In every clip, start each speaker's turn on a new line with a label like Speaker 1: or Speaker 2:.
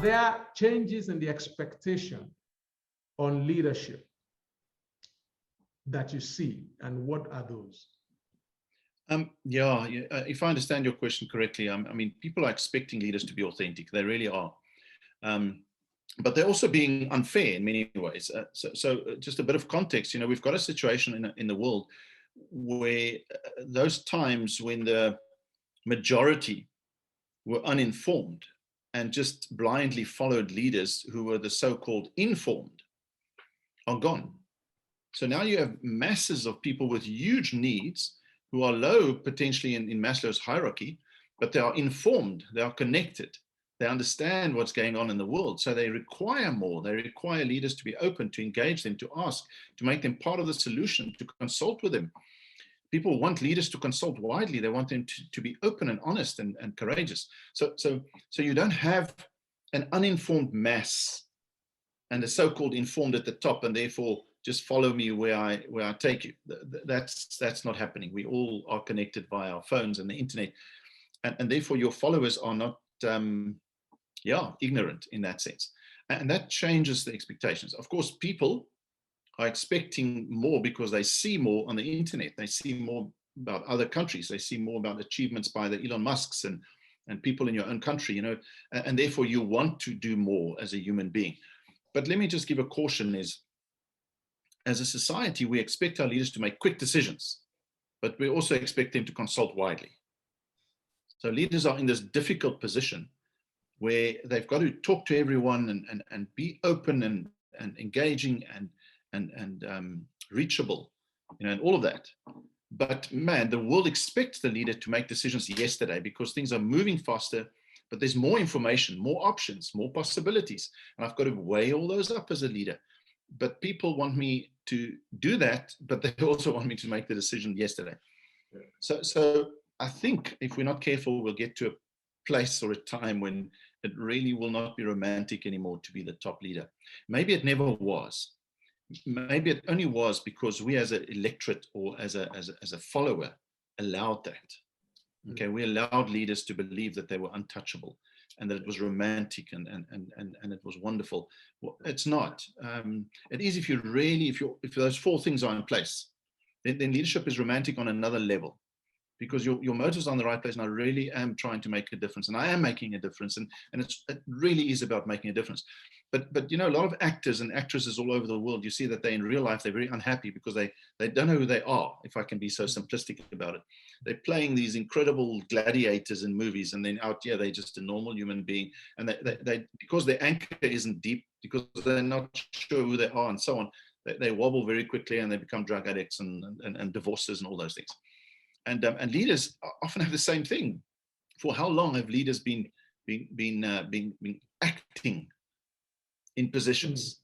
Speaker 1: there changes in the expectation on leadership that you see, and what are those?
Speaker 2: Yeah, if I understand your question correctly, I mean, people are expecting leaders to be authentic. They really are. But they're also being unfair in many ways. So just a bit of context, we've got a situation in the world where those times when the majority were uninformed and just blindly followed leaders who were the so-called informed are gone. So now you have masses of people with huge needs who are low potentially in Maslow's hierarchy, but they are informed, they are connected, they understand what's going on in the world. So they require more. They require leaders to be open, to engage them, to ask, to make them part of the solution, to consult with them. People want leaders to consult widely. They want them to be open and honest and courageous. So you don't have an uninformed mass and a so-called informed at the top, and therefore just follow me where I take you. That's not happening. We all are connected via our phones and the internet, and therefore your followers are not ignorant in that sense, and that changes the expectations. Of course, people are expecting more because they see more on the internet. They see more about other countries. They see more about achievements by the Elon Musks and people in your own country, and therefore you want to do more as a human being. But let me just give a caution is, as a society, we expect our leaders to make quick decisions, but we also expect them to consult widely. So leaders are in this difficult position where they've got to talk to everyone and be open and engaging and reachable, and all of that. But man, the world expects the leader to make decisions yesterday because things are moving faster, but there's more information, more options, more possibilities. And I've got to weigh all those up as a leader. But people want me to do that, but they also want me to make the decision yesterday. Yeah. So I think if we're not careful, we'll get to a place or a time when it really will not be romantic anymore to be the top leader. Maybe it never was. Maybe it only was because we as an electorate or as a follower allowed that. Okay, we allowed leaders to believe that they were untouchable and that it was romantic and it was wonderful. Well, it's not. It is if those four things are in place, then leadership is romantic on another level, because your motives are on the right place, and I really am trying to make a difference, and I am making a difference, and it really is about making a difference. But a lot of actors and actresses all over the world, you see that in real life, they're very unhappy because they don't know who they are, if I can be so simplistic about it. They're playing these incredible gladiators in movies, and then out here, they're just a normal human being. And they because their anchor isn't deep, because they're not sure who they are and so on, they wobble very quickly and they become drug addicts and divorces and all those things. And leaders often have the same thing. For how long have leaders been acting in positions?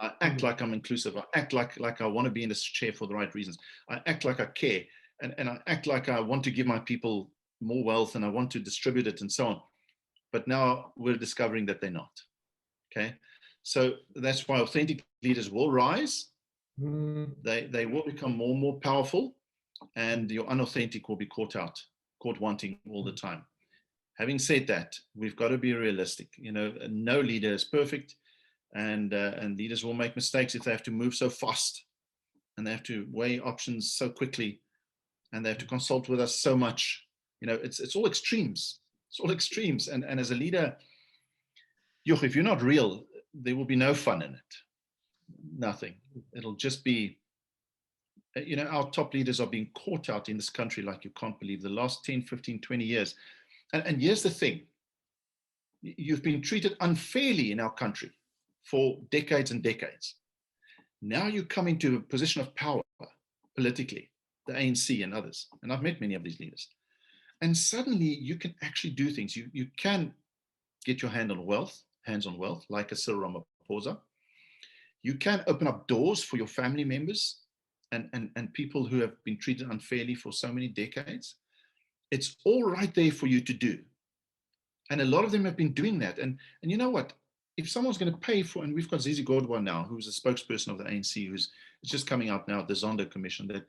Speaker 2: I act like I'm inclusive. I act like I want to be in this chair for the right reasons. I act like I care, and I act like I want to give my people more wealth and I want to distribute it and so on. But now we're discovering that they're not. Okay, so that's why authentic leaders will rise. They will become more and more powerful, and your unauthentic will be caught wanting all the time. Having said that, we've got to be realistic. No leader is perfect, and leaders will make mistakes if they have to move so fast, and they have to weigh options so quickly, and they have to consult with us so much. It's all extremes. It's all extremes, and as a leader, if you're not real, there will be no fun in it. Nothing. It'll just be. Our top leaders are being caught out in this country like you can't believe, the last 10, 15, 20 years. And here's the thing. You've been treated unfairly in our country for decades and decades. Now you come into a position of power politically, the ANC and others. And I've met many of these leaders. And suddenly you can actually do things. You can get your hands on wealth, like a Cyril Ramaphosa. You can open up doors for your family members and people who have been treated unfairly for so many decades. It's all right there for you to do. And a lot of them have been doing that. And you know what? If someone's going to pay for, and we've got Zizi Godwa now, who's a spokesperson of the ANC, who's just coming out now, the Zondo Commission, that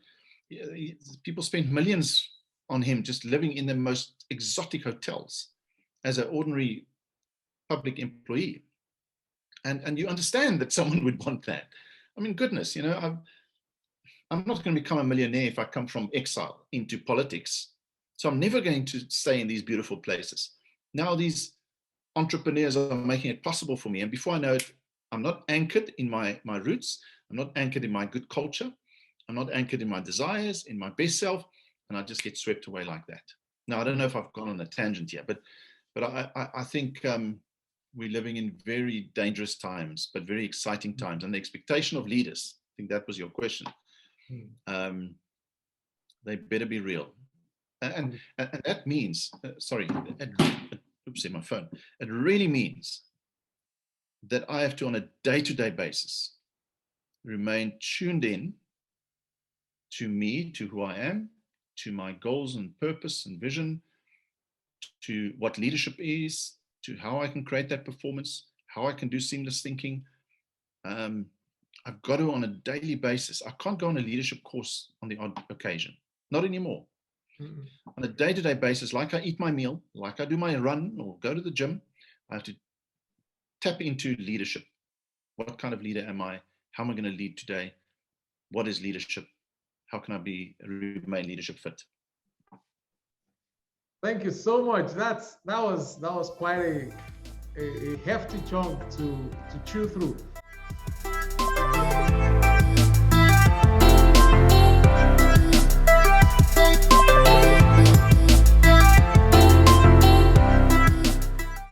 Speaker 2: people spend millions on him just living in the most exotic hotels as an ordinary public employee. And you understand that someone would want that. I mean, goodness, I'm not going to become a millionaire if I come from exile into politics. So I'm never going to stay in these beautiful places. Now these entrepreneurs are making it possible for me. And before I know it, I'm not anchored in my roots. I'm not anchored in my good culture. I'm not anchored in my desires, in my best self. And I just get swept away like that. Now, I don't know if I've gone on a tangent here, but I think we're living in very dangerous times, but very exciting times. And the expectation of leaders, I think that was your question. They better be real. And that means, oops, my phone. It really means that I have to, on a day-to-day basis, remain tuned in to me, to who I am, to my goals and purpose and vision, to what leadership is, to how I can create that performance, how I can do seamless thinking. I've got to, on a daily basis, I can't go on a leadership course on the odd occasion, not anymore. On a day-to-day basis, like I eat my meal, like I do my run or go to the gym, I have to tap into leadership. What kind of leader am I? How am I going to lead today? What is leadership? How can I remain leadership fit?
Speaker 1: Thank you so much. That was quite a hefty chunk to chew through.